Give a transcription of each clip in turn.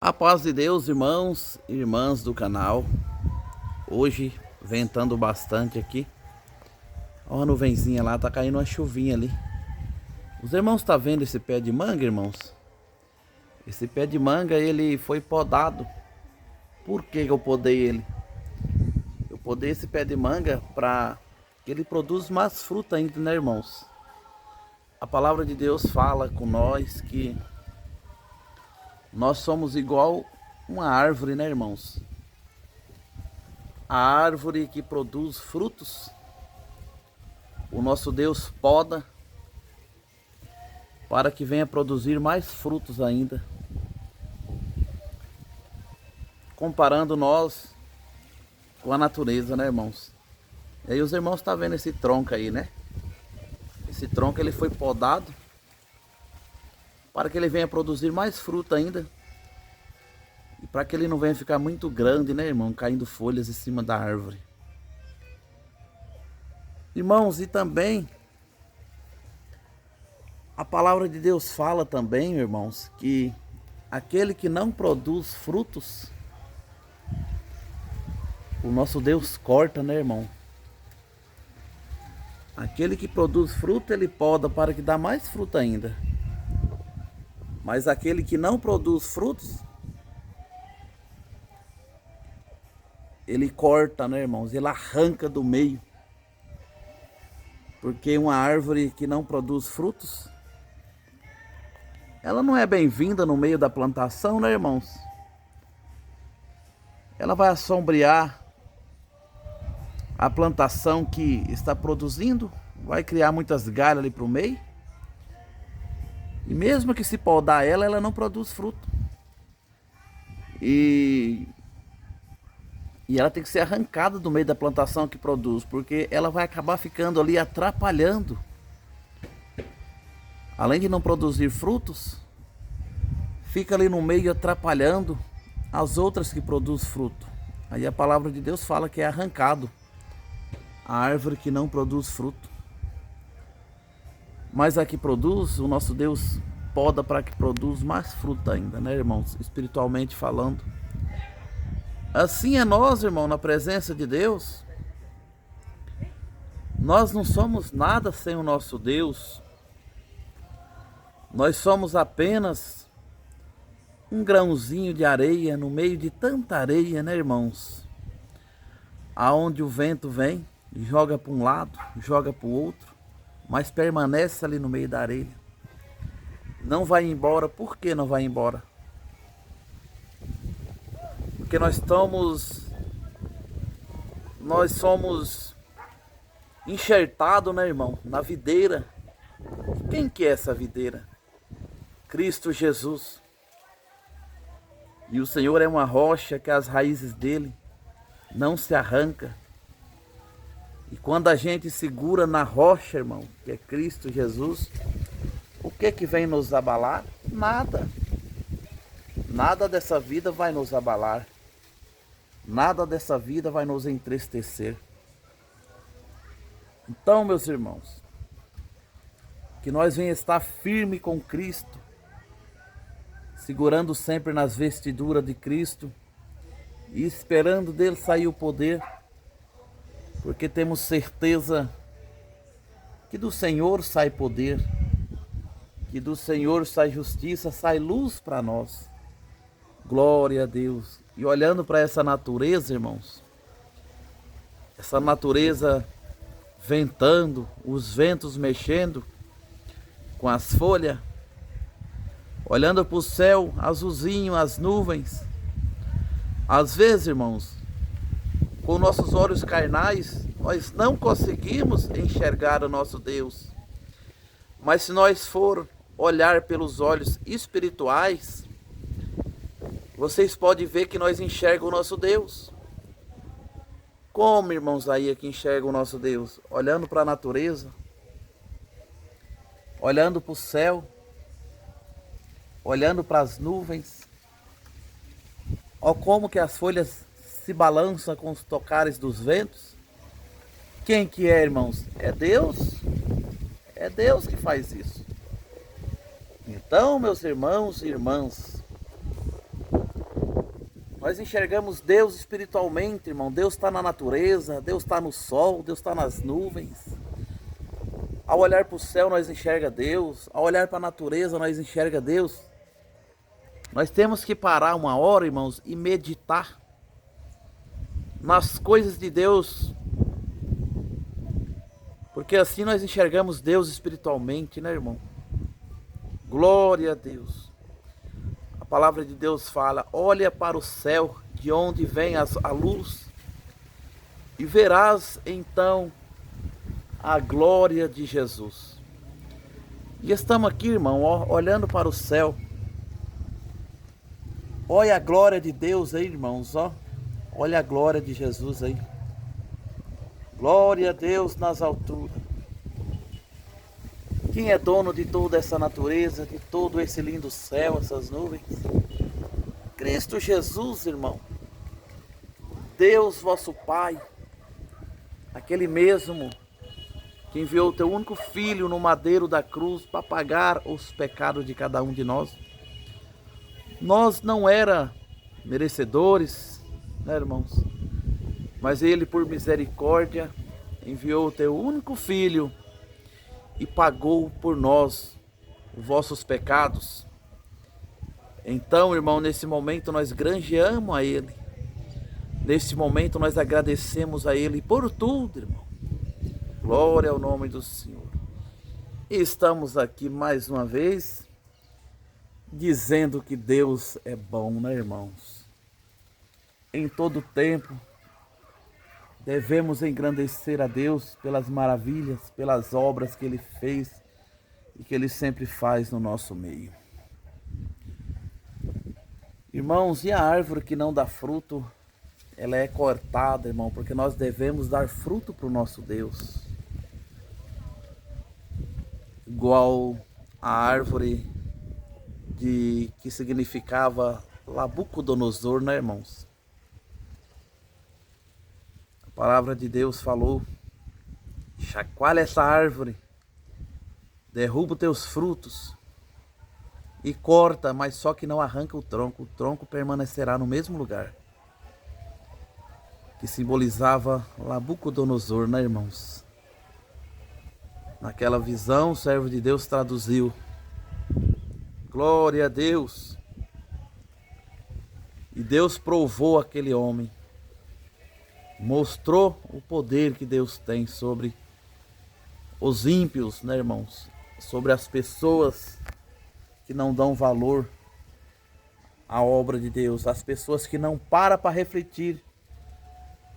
A paz de Deus, irmãos e irmãs do canal. Hoje ventando bastante aqui. Olha a nuvenzinha lá, tá caindo uma chuvinha ali. Os irmãos tá vendo esse pé de manga, irmãos? Esse pé de manga, ele foi podado. Por que eu podei ele? Eu podei esse pé de manga para que ele produza mais fruta ainda, né, irmãos? A palavra de Deus fala com nós que nós somos igual uma árvore, né, irmãos? A árvore que produz frutos, o nosso Deus poda para que venha produzir mais frutos ainda. Comparando nós com a natureza, né, irmãos? E aí os irmãos estão vendo esse tronco aí, né? Esse tronco ele foi podado para que ele venha produzir mais fruta ainda. E para que ele não venha ficar muito grande, né, irmão? Caindo folhas em cima da árvore. Irmãos, e também a palavra de Deus fala também, irmãos, que aquele que não produz frutos, o nosso Deus corta, né, irmão? Aquele que produz fruto, ele poda para que dá mais fruta ainda. Mas aquele que não produz frutos, ele corta, né, irmãos? Ele arranca do meio. Porque uma árvore que não produz frutos, ela não é bem-vinda no meio da plantação, né, irmãos? Ela vai assombrear a plantação que está produzindo, vai criar muitas galhas ali para o meio. E mesmo que se podar ela, ela não produz fruto. E ela tem que ser arrancada do meio da plantação que produz, porque ela vai acabar ficando ali atrapalhando. Além de não produzir frutos, fica ali no meio atrapalhando as outras que produzem fruto. Aí a palavra de Deus fala que é arrancado a árvore que não produz fruto. Mas a que produz, o nosso Deus poda para que produza mais fruta ainda, né, irmãos? Espiritualmente falando. Assim é nós, irmão, na presença de Deus. Nós não somos nada sem o nosso Deus. Nós somos apenas um grãozinho de areia no meio de tanta areia, né, irmãos? Aonde o vento vem, joga para um lado, joga para o outro, mas permanece ali no meio da areia. Não vai embora. Por que não vai embora? Porque nós somos enxertados, né, irmão, na videira. Quem que é essa videira? Cristo Jesus. E o Senhor é uma rocha que as raízes dele não se arranca. E quando a gente segura na rocha, irmão, que é Cristo Jesus, o que vem nos abalar? Nada. Nada dessa vida vai nos abalar. Nada dessa vida vai nos entristecer. Então, meus irmãos, que nós venhamos estar firme com Cristo, segurando sempre nas vestiduras de Cristo e esperando dele sair o poder, porque temos certeza que do Senhor sai poder, que do Senhor sai justiça, sai luz para nós. Glória a Deus. E olhando para essa natureza, irmãos, essa natureza ventando, os ventos mexendo com as folhas, olhando para o céu azulzinho, as nuvens. Às vezes, irmãos, com nossos olhos carnais, nós não conseguimos enxergar o nosso Deus. Mas se nós for olhar pelos olhos espirituais, vocês podem ver que nós enxergamos o nosso Deus. Como, irmãos, aí é que enxergam o nosso Deus? Olhando para a natureza, olhando para o céu, olhando para as nuvens. Ó, como que as folhas se balançam com os tocares dos ventos. Quem que é, irmãos? É Deus. É Deus que faz isso. Então, meus irmãos e irmãs, Nós enxergamos Deus espiritualmente, irmão. Deus está na natureza, Deus está no sol, Deus está nas nuvens. Ao olhar para o céu, nós enxerga Deus. Ao olhar para a natureza, nós enxerga Deus. Nós temos que parar uma hora, irmãos, e meditar nas coisas de Deus. Porque assim nós enxergamos Deus espiritualmente, né, irmão? Glória a Deus. A palavra de Deus fala: olha para o céu, de onde vem a luz, e verás então a glória de Jesus. E estamos aqui, irmão, olhando para o céu. Olha a glória de Deus aí, irmãos, ó. Olha a glória de Jesus aí. Glória a Deus nas alturas. Quem é dono de toda essa natureza, de todo esse lindo céu, essas nuvens? Cristo Jesus, irmão. Deus vosso Pai. Aquele mesmo que enviou o teu único filho no madeiro da cruz para pagar os pecados de cada um de nós. Nós não era merecedores, né, irmãos? Mas ele, por misericórdia, enviou o teu único filho e pagou por nós os vossos pecados. Então, irmão, nesse momento nós granjeamos a ele. Nesse momento nós agradecemos a ele por tudo, irmão. Glória ao nome do Senhor. E estamos aqui mais uma vez dizendo que Deus é bom, né, irmãos? Em todo tempo devemos engrandecer a Deus pelas maravilhas, pelas obras que Ele fez e que Ele sempre faz no nosso meio. Irmãos, e a árvore que não dá fruto, ela é cortada, irmão, porque nós devemos dar fruto para o nosso Deus. Igual a árvore que significava Nabucodonosor, né, irmãos? A palavra de Deus falou: chacoalha essa árvore, derruba os teus frutos e corta, mas só que não arranca o tronco permanecerá no mesmo lugar. Que simbolizava Nabucodonosor, né, irmãos? Naquela visão, o servo de Deus traduziu: glória a Deus. E Deus provou aquele homem, mostrou o poder que Deus tem sobre os ímpios, né, irmãos? Sobre as pessoas que não dão valor à obra de Deus, as pessoas que não param para refletir,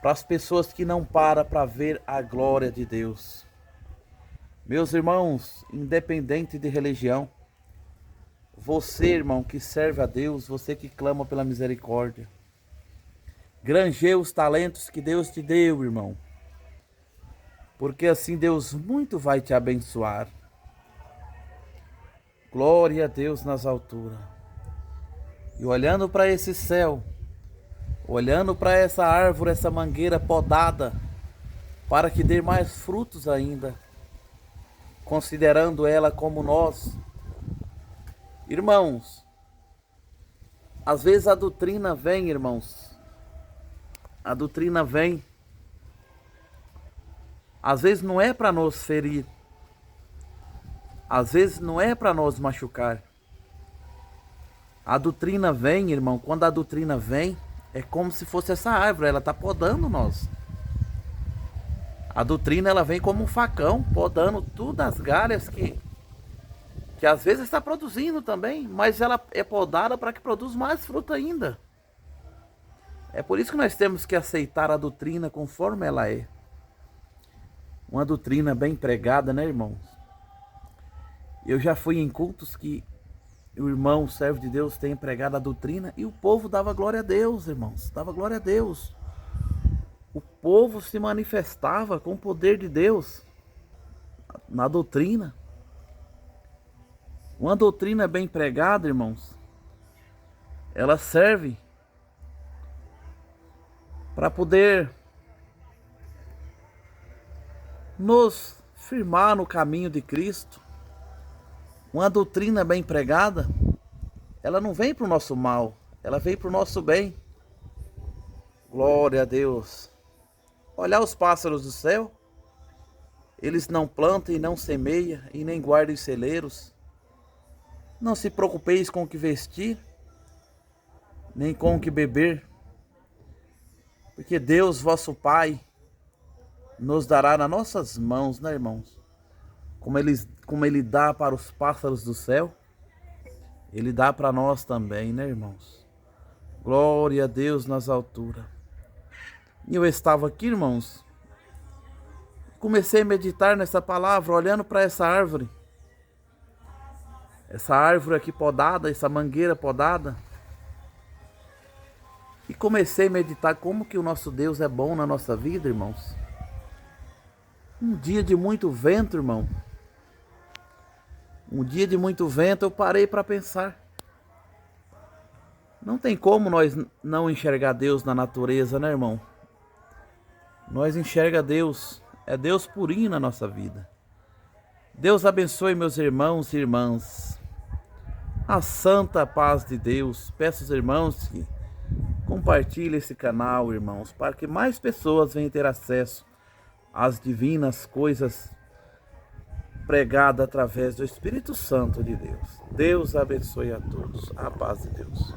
para as pessoas que não param para ver a glória de Deus. Meus irmãos, independente de religião, você, irmão, que serve a Deus, você que clama pela misericórdia, granjeia os talentos que Deus te deu, irmão, porque assim Deus muito vai te abençoar. Glória a Deus nas alturas. E olhando para esse céu, olhando para essa árvore, essa mangueira podada, para que dê mais frutos ainda, considerando ela como nós. Irmãos, às vezes a doutrina vem, irmãos, a doutrina vem, às vezes não é para nos ferir, às vezes não é para nos machucar. A doutrina vem, irmão, quando a doutrina vem, é como se fosse essa árvore, ela está podando nós. A doutrina, ela vem como um facão, podando tudo as galhas que às vezes está produzindo também, mas ela é podada para que produza mais fruto ainda. É por isso que nós temos que aceitar a doutrina conforme ela é. Uma doutrina bem pregada, né, irmãos? Eu já fui em cultos que o irmão, o servo de Deus, tem pregado a doutrina e o povo dava glória a Deus, irmãos. Dava glória a Deus. O povo se manifestava com o poder de Deus na doutrina. Uma doutrina bem pregada, irmãos, ela serve para poder nos firmar no caminho de Cristo. Uma doutrina bem pregada, ela não vem para o nosso mal, ela vem para o nosso bem. Glória a Deus. Olhar os pássaros do céu. Eles não plantam e não semeiam e nem guardam os celeiros. Não se preocupeis com o que vestir, nem com o que beber. Porque Deus, vosso Pai, nos dará nas nossas mãos, né, irmãos? Como ele dá para os pássaros do céu, Ele dá para nós também, né, irmãos? Glória a Deus nas alturas. E eu estava aqui, irmãos, comecei a meditar nessa palavra, olhando para essa árvore. Essa árvore aqui podada, essa mangueira podada. E comecei a meditar como que o nosso Deus é bom na nossa vida, irmãos. Um dia de muito vento, irmão. Um dia de muito vento, eu parei para pensar. Não tem como nós não enxergar Deus na natureza, né, irmão? Nós enxerga Deus, é Deus purinho na nossa vida. Deus abençoe meus irmãos e irmãs. A santa paz de Deus. Peço aos irmãos que compartilhem esse canal, irmãos, para que mais pessoas venham ter acesso às divinas coisas pregadas através do Espírito Santo de Deus. Deus abençoe a todos. A paz de Deus.